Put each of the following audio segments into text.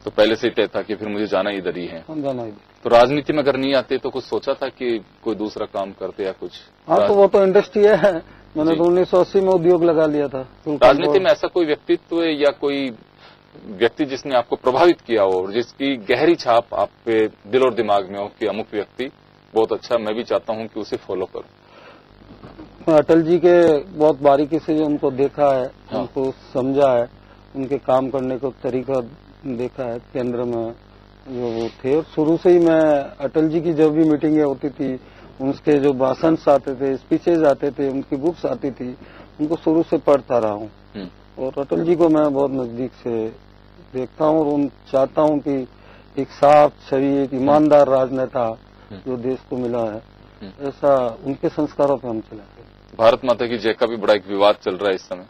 तो पहले से ही तय था कि फिर मुझे जाना इधर ही है। जाना इधर। तो राजनीति में अगर नहीं आते तो कुछ सोचा था कि कोई दूसरा काम करते या कुछ? हाँ, तो वो तो इंडस्ट्री है, मैंने तो 1980 में उद्योग लगा लिया था। राजनीति में ऐसा कोई व्यक्तित्व या कोई व्यक्ति जिसने आपको प्रभावित किया हो और जिसकी गहरी छाप आप पे दिल और दिमाग में हो कि अमुक व्यक्ति बहुत अच्छा, मैं भी चाहता हूं कि उसे फॉलो करूं? अटल जी के बहुत बारीकी से उनको देखा है, उनको समझा है, उनके काम करने को तरीका देखा है। केंद्र में जो वो थे, और शुरू से ही मैं अटल जी की जब भी मीटिंगें होती थी, उनके जो भाषण आते थे, स्पीचेज आते थे, उनकी बुक्स आती थी, उनको शुरू से पढ़ता रहा हूँ। और अटल जी को मैं बहुत नजदीक से देखता हूँ और चाहता हूँ कि एक साफ छवि, एक ईमानदार राजनेता जो देश को मिला है, ऐसा उनके संस्कारों पे हम चलाते हैं। भारत माता की जय का भी बड़ा एक विवाद चल रहा है इस समय।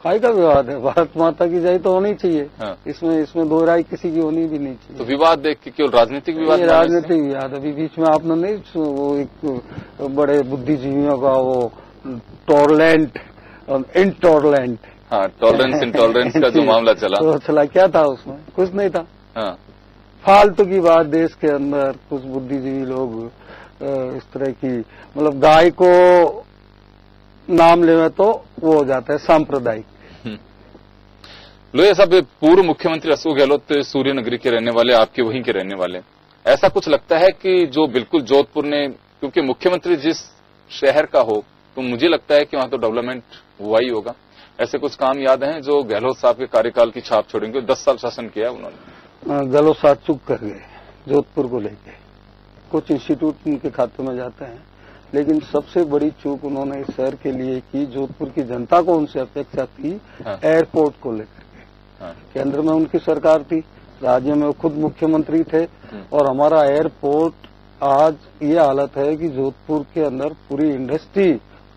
काय का विवाद है? भारत माता की जय तो होनी चाहिए। इसमें दो राय किसी की होनी भी नहीं चाहिए। तो विवाद देख के केवल राजनीतिक विवाद? राजनीतिक विवाद अभी बीच में आपने नहीं, वो एक बड़े बुद्धिजीवियों का वो टॉलरेंट और इनटॉलरेंट, हाँ, टॉलरेंस इंटॉलरेंस का जो मामला चला, तो चला क्या था उसमें? कुछ नहीं था। हाँ, फालतू की बात। देश के अंदर कुछ बुद्धिजीवी लोग इस तरह की, मतलब गाय को नाम लेवे तो वो हो जाता है सांप्रदायिक। लोहिया साहब, पूर्व मुख्यमंत्री अशोक गहलोत सूर्य नगरी के रहने वाले, आपके वहीं के रहने वाले, ऐसा कुछ लगता है कि जो बिल्कुल जोधपुर ने, क्योंकि मुख्यमंत्री जिस शहर का हो तो मुझे लगता है कि वहां तो डेवलपमेंट हुआ ही होगा। ऐसे कुछ काम याद हैं जो गहलोत साहब के कार्यकाल की छाप छोड़ेंगे? 10 साल शासन किया उन्होंने। गहलोत साहब चुप कर गए जोधपुर को लेके। कुछ इंस्टीट्यूट उनके खाते में जाते हैं, लेकिन सबसे बड़ी चूक उन्होंने इस शहर के लिए की, जोधपुर की जनता को उनसे अपेक्षा थी एयरपोर्ट को लेकर के। केंद्र में उनकी सरकार थी, राज्य में वो खुद मुख्यमंत्री थे, और हमारा एयरपोर्ट आज ये हालत है कि जोधपुर के अंदर पूरी इंडस्ट्री,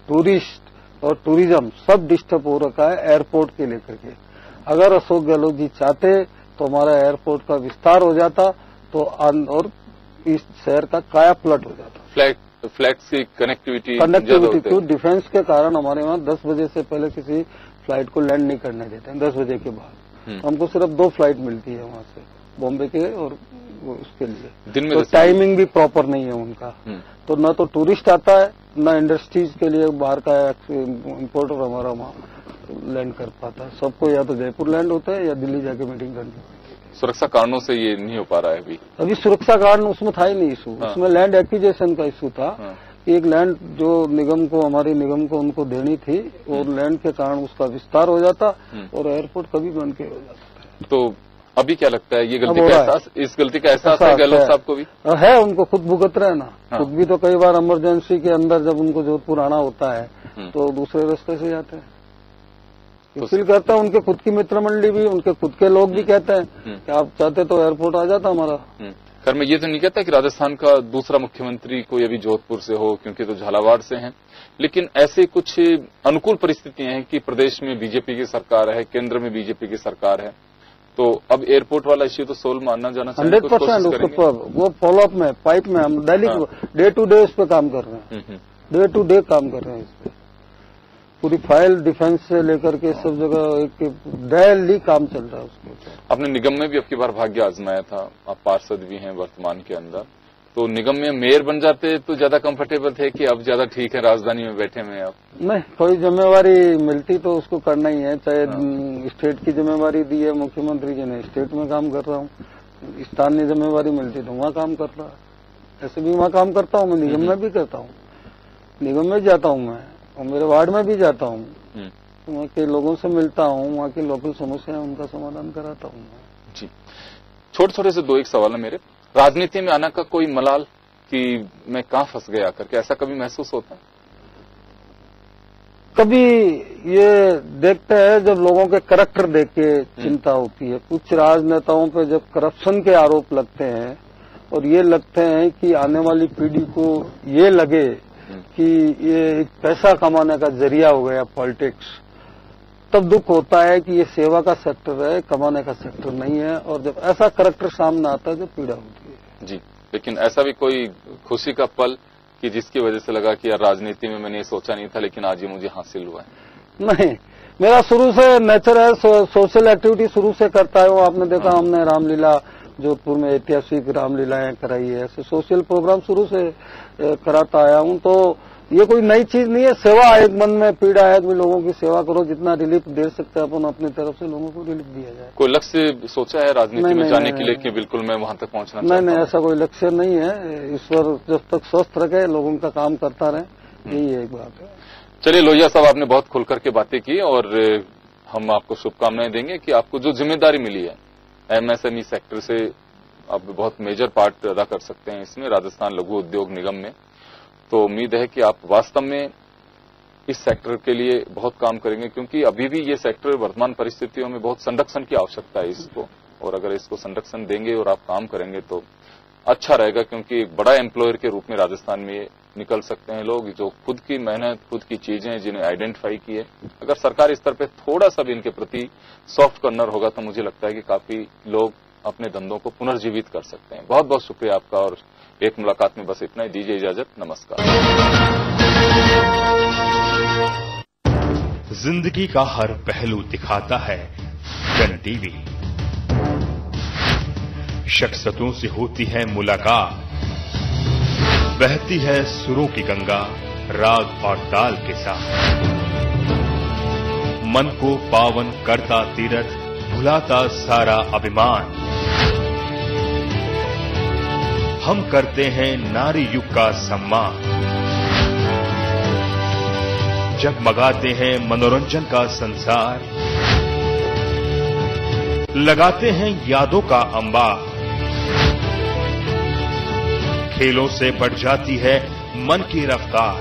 टूरिस्ट और टूरिज्म सब डिस्टर्ब हो रखा है एयरपोर्ट के लेकर के। अगर अशोक गहलोत जी चाहते तो हमारा एयरपोर्ट का विस्तार हो जाता तो और इस शहर का काया पलट हो जाता। फ्लाइट की कनेक्टिविटी क्यों? डिफेंस के कारण हमारे वहाँ 10 बजे से पहले किसी फ्लाइट को लैंड नहीं करने देते हैं, 10 बजे के बाद। हमको सिर्फ 2 फ्लाइट मिलती है वहाँ से, बॉम्बे के और उसके लिए। दिन में तो टाइमिंग भी प्रॉपर नहीं है उनका। तो न तो टूरिस्ट आता है, न इंडस्ट्रीज के लिए बाहर का इम्पोर्टर हमारा वहाँ लैंड कर पाता है। सबको या तो जयपुर लैंड होता है या दिल्ली जाके मीटिंग करनी होती है। सुरक्षा कारणों से ये नहीं हो पा रहा है अभी सुरक्षा कारण उसमें था ही नहीं इशू। उसमें लैंड एक्विजिशन का इशू था। एक लैंड जो निगम को, हमारी निगम को उनको देनी थी, और लैंड के कारण उसका विस्तार हो जाता और एयरपोर्ट कभी बन के हो जाता। तो अभी क्या लगता है, ये गलती का एहसास, इस गलती का एहसास है गहलोत साहब को भी? है, उनको खुद भुगत रहे ना। खुद भी तो कई बार इमरजेंसी के अंदर जब उनको जोधपुर आना होता है तो दूसरे रास्ते से जाते हैं। फील करता है, उनके खुद की मित्र मंडली भी, उनके खुद के लोग भी कहते हैं कि आप चाहते तो एयरपोर्ट आ जाता हमारा। खैर, मैं ये तो नहीं कहता कि राजस्थान का दूसरा मुख्यमंत्री कोई अभी जोधपुर से हो, क्योंकि तो झालावाड़ से हैं, लेकिन ऐसे कुछ अनुकूल परिस्थितियां हैं कि प्रदेश में बीजेपी की सरकार है, केंद्र में बीजेपी की सरकार है, तो अब एयरपोर्ट वाला इश्यू तो सोल्व मानना जाना चाहिए। 100% वो फॉलोअप में, पाइप में हम डेली डे टू डे उस पर काम कर रहे हैं। डे टू डे काम कर रहे हैं इस पर। पूरी फाइल डिफेंस से लेकर के सब जगह एक डेली काम चल रहा है उसमें। आपने निगम में भी अब की बार भाग्य आजमाया था, आप पार्षद भी हैं वर्तमान के अंदर, तो निगम में मेयर बन जाते तो ज्यादा कंफर्टेबल थे कि अब ज्यादा ठीक है राजधानी में बैठे हुए आप? नहीं, कोई जिम्मेवारी मिलती तो उसको करना ही है। चाहे स्टेट की जिम्मेवारी दी है मुख्यमंत्री जी ने, स्टेट में काम कर रहा हूँ। स्थानीय जिम्मेवारी मिलती तो वहाँ काम कर रहा है। ऐसे भी वहाँ काम करता हूँ मैं, निगम में भी करता हूँ, निगम में जाता हूँ मैं, और मेरे वार्ड में भी जाता हूँ, वहाँ के लोगों से मिलता हूँ, वहाँ की लोकल समस्या है उनका समाधान कराता हूँ। जी, छोटे छोटे से 2-1 सवाल है मेरे। राजनीति में आने का कोई मलाल कि मैं कहाँ फंस गया करके, ऐसा कभी महसूस होता है? कभी ये देखते हैं जब लोगों के करैक्टर देख के चिंता होती है। कुछ राजनेताओं पे जब करप्शन के आरोप लगते हैं और ये लगते हैं कि आने वाली पीढ़ी को ये लगे कि ये एक पैसा कमाने का जरिया हो गया पॉलिटिक्स, तब दुख होता है कि ये सेवा का सेक्टर है, कमाने का सेक्टर नहीं है। और जब ऐसा करैक्टर सामने आता है तो पीड़ा होती है। जी, लेकिन ऐसा भी कोई खुशी का पल कि जिसकी वजह से लगा कि यार राजनीति में मैंने ये सोचा नहीं था लेकिन आज ये मुझे हासिल हुआ है? नहीं, मेरा शुरू से नेचर है, सोशल एक्टिविटी शुरू से करता है। आपने देखा हमने रामलीला जोधपुर में ऐतिहासिक रामलीलाएं कराई है, ऐसे सोशल प्रोग्राम शुरू से कराता आया हूं। तो ये कोई नई चीज नहीं है। सेवा एक मन में पीड़ा है कि लोगों की सेवा करो, जितना रिलीफ दे सकते हैं अपन अपनी तरफ से लोगों को रिलीफ दिया जाए। कोई लक्ष्य सोचा है राजनीति में जाने के लिए कि बिल्कुल मैं वहां तक पहुंचना चाहता हूं? नहीं, ऐसा कोई लक्ष्य नहीं है। ईश्वर जब तक स्वस्थ रखे लोगों का काम करता रहे, यही एक बात है। चलिए लोहिया साहब, आपने बहुत खुल करके बातें की और हम आपको शुभकामनाएं देंगे कि आपको जो जिम्मेदारी मिली है एमएसएमई सेक्टर से आप बहुत मेजर पार्ट अदा कर सकते हैं इसमें, राजस्थान लघु उद्योग निगम में। तो उम्मीद है कि आप वास्तव में इस सेक्टर के लिए बहुत काम करेंगे, क्योंकि अभी भी ये सेक्टर वर्तमान परिस्थितियों में बहुत संरक्षण की आवश्यकता है इसको, और अगर इसको संरक्षण देंगे और आप काम करेंगे तो अच्छा रहेगा, क्योंकि एक बड़ा एम्प्लॉयर के रूप में राजस्थान में निकल सकते हैं लोग जो खुद की मेहनत, खुद की चीजें जिन्हें आइडेंटिफाई की है। अगर सरकार स्तर पर थोड़ा सा भी इनके प्रति सॉफ्ट कॉर्नर होगा तो मुझे लगता है कि काफी लोग अपने धंधों को पुनर्जीवित कर सकते हैं। बहुत बहुत शुक्रिया आपका, और एक मुलाकात में बस इतना ही। दीजिए इजाजत, नमस्कार। जिंदगी का हर पहलू दिखाता है जन टीवी। शख्सियतों से होती है मुलाकात, बहती है सुरों की गंगा राग और ताल के साथ। मन को पावन करता तीरथ, भुलाता सारा अभिमान। हम करते हैं नारी युग का सम्मान, जगमगाते हैं मनोरंजन का संसार, लगाते हैं यादों का अंबार। खेलों से बढ़ जाती है मन की रफ्तार,